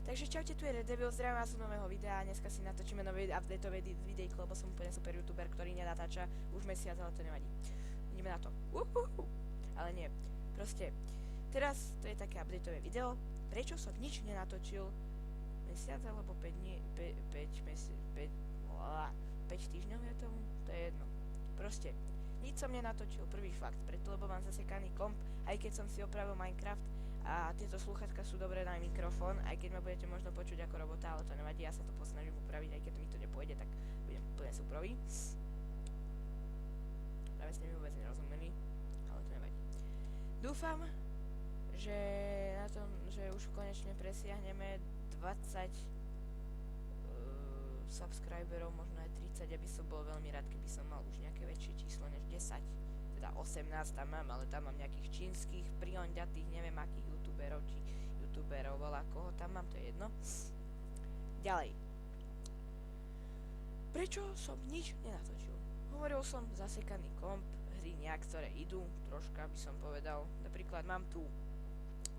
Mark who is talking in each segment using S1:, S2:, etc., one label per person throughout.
S1: Takže čaute, tu je Red Devil, zdravím vás z nového videa. Dneska si natočíme nové updateové videjko, lebo som úplne super youtuber, ktorý nenatáča už mesiac, ale to nevadí. Ideme na to. Ale nie, proste, teraz to je také updateové video. Prečo som nič nenatočil mesiac alebo 5 dní, 5 týždňov je tomu? To je jedno. Proste, nič som nenatočil, prvý fakt, preto lebo mám zasekaný komp, aj keď som si opravil Minecraft a tieto slúchatka sú dobré na mikrofón, aj keď ma budete možno počuť ako robota, ale to nevadí, ja sa to posnažím upraviť, aj keď mi to nepôjde, tak budem úplne súprový. Práve ste mi vôbec nerozumeli, ale to nevadí. Dúfam, že na tom, že už konečne presiahneme 20 subscriberov, možno aj 30, aby som bol veľmi rád, keby som mal už nejaké väčšie číslo než 10. Teda 18 tam mám, ale tam mám nejakých čínskych, prionďatých, neviem akých youtuberov, či youtuberov, volá koho tam mám, to je jedno. Ďalej. Prečo som nič nenatočil? Hovoril som, zasekaný komp, hry ktoré idú, troška by som povedal. Napríklad mám tu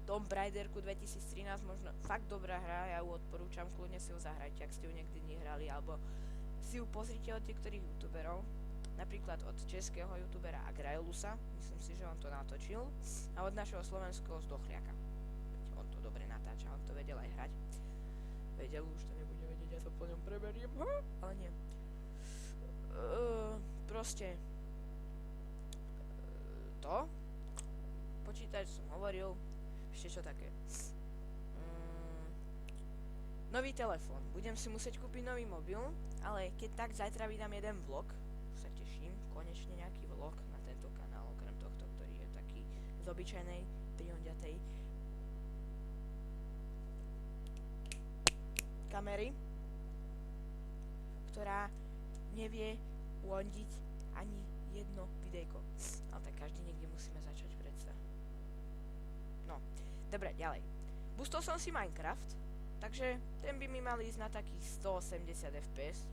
S1: Tomb Raiderku 2013, možno fakt dobrá hra, ja ju odporúčam, kľudne si ju zahrajte, ak ste ju niekdy nehrali, alebo si ju pozrite od niektorých youtuberov. Napríklad od českého youtubera Agrailusa, myslím si, že on to natočil, a od našeho slovenského Zdochliaka. On to dobre natáča, on to vedel aj hrať. Vedel, už to nebude vedieť, ja to po ňom preberiem, ale nie. Proste to počítač som hovoril, ešte čo také. Nový telefón, budem si musieť kúpiť nový mobil, ale keď tak zajtra vydám jeden vlog, sa teším, konečne nejaký vlog na tento kanál, okrem tohto, ktorý je taký z obyčajnej, prionďatej kamery, ktorá nevie uondiť ani jedno videjko. Ale tak každý niekde musíme začať predsa. No, dobre, ďalej. Boostol som si Minecraft, takže ten by mi mal ísť na takých 180 fps,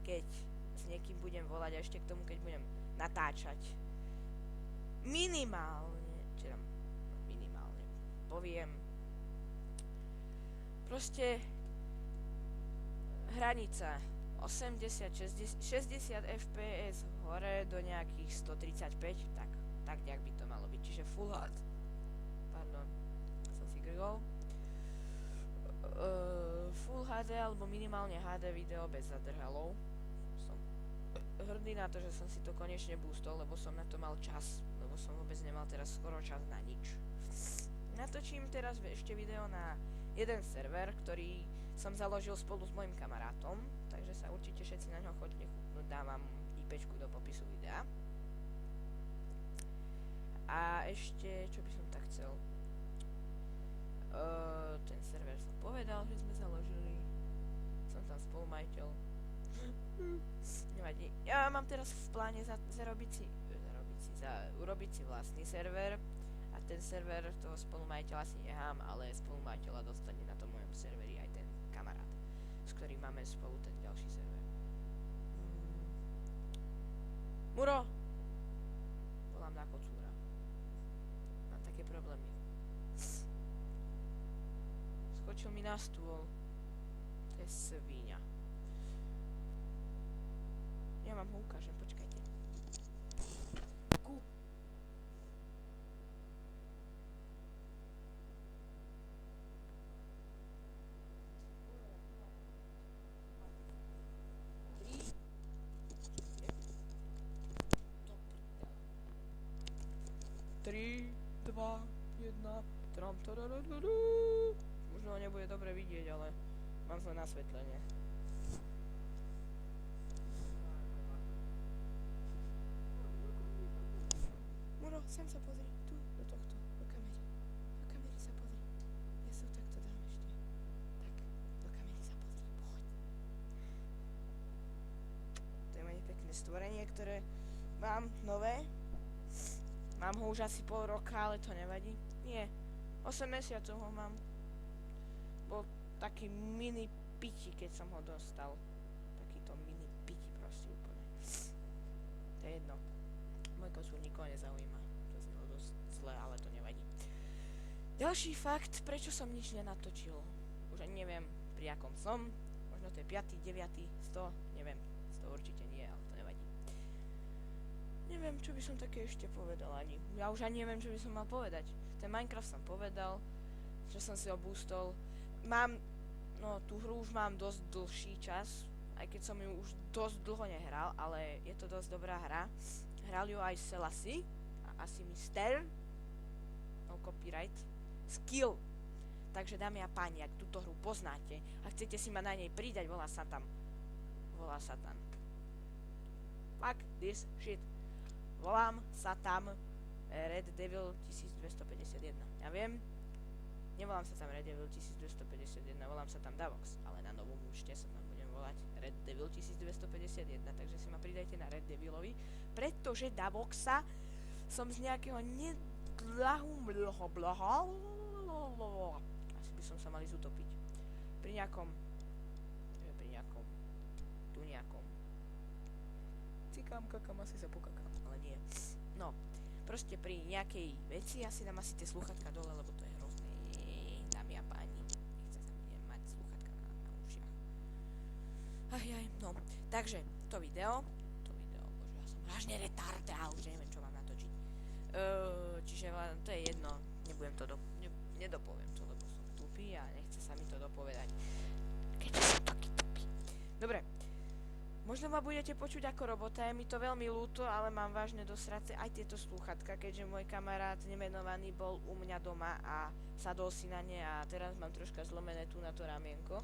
S1: keď s niekým budem volať a ešte k tomu, keď budem natáčať. Minimálne, poviem, proste hranica 80, 60 fps hore do nejakých 135, tak nejak by to malo byť, čiže Full HD. Pardon, som si grgol. Full HD alebo minimálne HD video bez zadrhalov. Som hrdý na to, že som si to konečne boostol, lebo som na to mal čas, lebo som vôbec nemal teraz skoro čas na nič. Natočím teraz ešte video na jeden server, ktorý som založil spolu s mojim kamarátom, takže sa určite všetci na ňo choďte chutnúť, dávam IPčku do popisu videa. A ešte, čo by som tak chcel? Ten server som povedal, že sme založili. Som tam spolumajiteľ. Nevadí. Ja mám teraz v pláne urobiť si vlastný server. A ten server toho spolumajiteľa si nechám, ale spolumajiteľa dostane na tom mojom serveri aj ten kamarát, s ktorým máme spolu ten ďalší server. Muro! Volám na kocúra. Mám také problémy. Skočil mi na stôl. To je svíňa. Ja vám ho ukážem, počkajte. Ku. Tri, 2, 1, tram, tararararú. Možno ho nebude dobre vidieť, ale mám zle nasvetlenie. Muro, sem sa pozri, tu, do tohto, do kamery. Do kamery sa pozri. Ja sa takto dám ešte. Tak, do kamery sa pozri, poď. To je moje pekné stvorenie, ktoré mám nové. Mám ho už asi pol roka, ale to nevadí. Nie, 8 mesiacov ho mám. Bol taký mini piti, keď som ho dostal. Takýto mini piti proste úplne. To je jedno. Môj kocúr nikoho nezaujíma. To znelo dosť zle, ale to nevadí. Ďalší fakt, prečo som nič nenatočil. Už ani neviem, pri akom som. Možno to je 5., 9., 100, neviem. 100 určite nie, ale to nevadí. Neviem, čo by som také ešte povedal ani. Ja už ani neviem, čo by som mal povedať. Ten Minecraft som povedal, že som si ho boostol. Tú hru už mám dosť dlhší čas, aj keď som ju už dosť dlho nehral, ale je to dosť dobrá hra. Hral ju aj Selassie a asi Mister, no copyright, Skill. Takže dámy a páni, ak túto hru poznáte a chcete si ma na nej pridať, volá sa tam. Fuck this shit. Volám sa tam Red Devil 1251. Ja viem, nevolám sa tam Red Devil 1251, volám sa tam Davox, ale na novom účte sa tam budem volať Red Devil 1251, takže si ma pridajte na Red Devilovi, pretože Davoxa som z nejakého asi by som sa mali zutopiť. Pri nejakom cikám, kakám, asi sa pokakám, ale nie. No, proste pri nejakej veci asi dám asi tie slúchatka dole, lebo to je hrozné, dámy a páni. Nechce sa mi mať slúchatka na ušiach. No, takže to video, bože, ja som vážne retardál, už neviem, čo mám natočiť. Čiže to je jedno, nedopoviem to, lebo som tupý a nechce sa mi to dopovedať. Keďže som taký tupý. Dobre. Možno ma budete počuť ako robota, je mi to veľmi ľúto, ale mám vážne do srdce aj tieto slúchatka, keďže môj kamarát nemenovaný bol u mňa doma a sadol si na ne a teraz mám troška zlomené tu na to ramienko.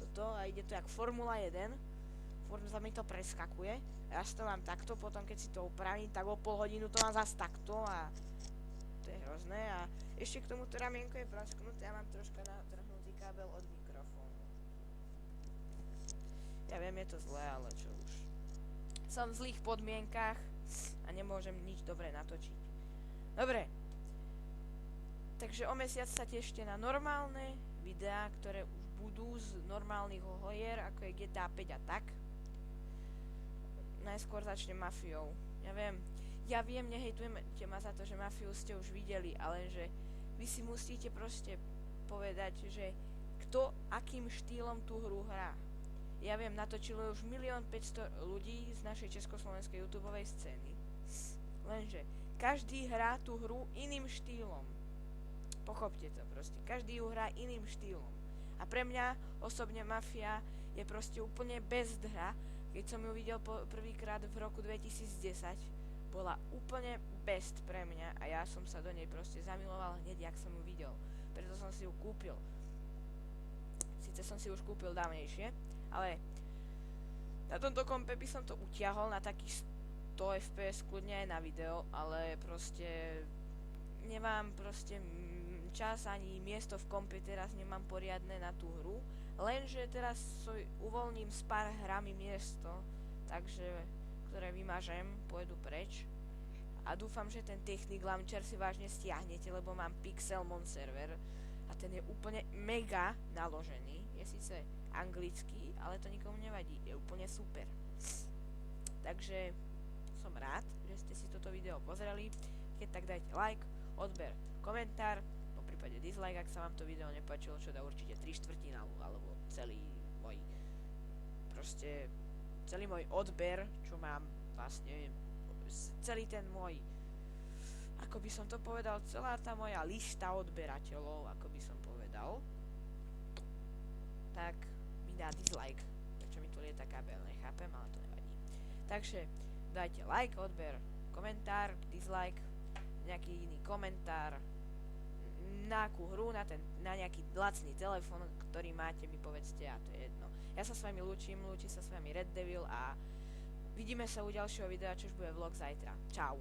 S1: Toto a ide to jak Formula 1, sa mi to preskakuje, ja si to mám takto, potom keď si to upravím, tak o pol hodinu to mám zase takto a to je hrozné a ešte k tomuto ramienko je prasknuté, ja mám troška natrhnutý kábel od mikrofónu. Ja viem, je to zlé, ale čo už. Som v zlých podmienkach a nemôžem nič dobre natočiť. Dobre. Takže o mesiac sa tešte na normálne videá, ktoré už budú z normálnych hier, ako je GTA 5 a tak. Najskôr začnem Mafiou. Ja viem, nehejtujete ma za to, že Mafiu ste už videli, ale že vy si musíte proste povedať, že kto akým štýlom tú hru hrá. Ja viem, natočilo už 1 500 000 ľudí z našej československej YouTubeovej scény. Lenže každý hrá tú hru iným štýlom. Pochopte to proste. Každý ju hrá iným štýlom. A pre mňa osobne Mafia je proste úplne best hra. Keď som ju videl prvýkrát v roku 2010, bola úplne best pre mňa a ja som sa do nej proste zamiloval hneď, jak som ju videl. Preto som si ju kúpil. Sice som si už kúpil dávnejšie, ale na tomto kompe by som to utiahol na takých 100 fps kľudne aj na video, ale proste nemám proste čas ani miesto v kompe, teraz nemám poriadne na tú hru, lenže teraz uvoľním s pár hrami miesto, takže ktoré vymažem, pôjdu preč a dúfam, že ten Technic Launcher si vážne stiahnete, lebo mám Pixelmon server a ten je úplne mega naložený, je síce anglický, ale to nikomu nevadí, je úplne super. Takže som rád, že ste si toto video pozreli, keď tak dajte like, odber, komentár, po prípade dislike, ak sa vám to video nepáčilo, čo dá určite 3/4 alebo celý môj odber, čo mám vlastne, celý ten môj, ako by som to povedal, celá tá moja lista odberateľov, ako by som povedal, tak mi dá dislike, prečo mi tu lieta kábel, nechápem, ale to nevadí. Takže dajte like, odber, komentár, dislike, nejaký iný komentár, na akú hru, na nejaký lacný telefón, ktorý máte, mi povedzte a to je jedno. Ja sa s vami lúčim, lúči sa s vami Red Devil a vidíme sa u ďalšieho videa, čož bude vlog zajtra. Čau.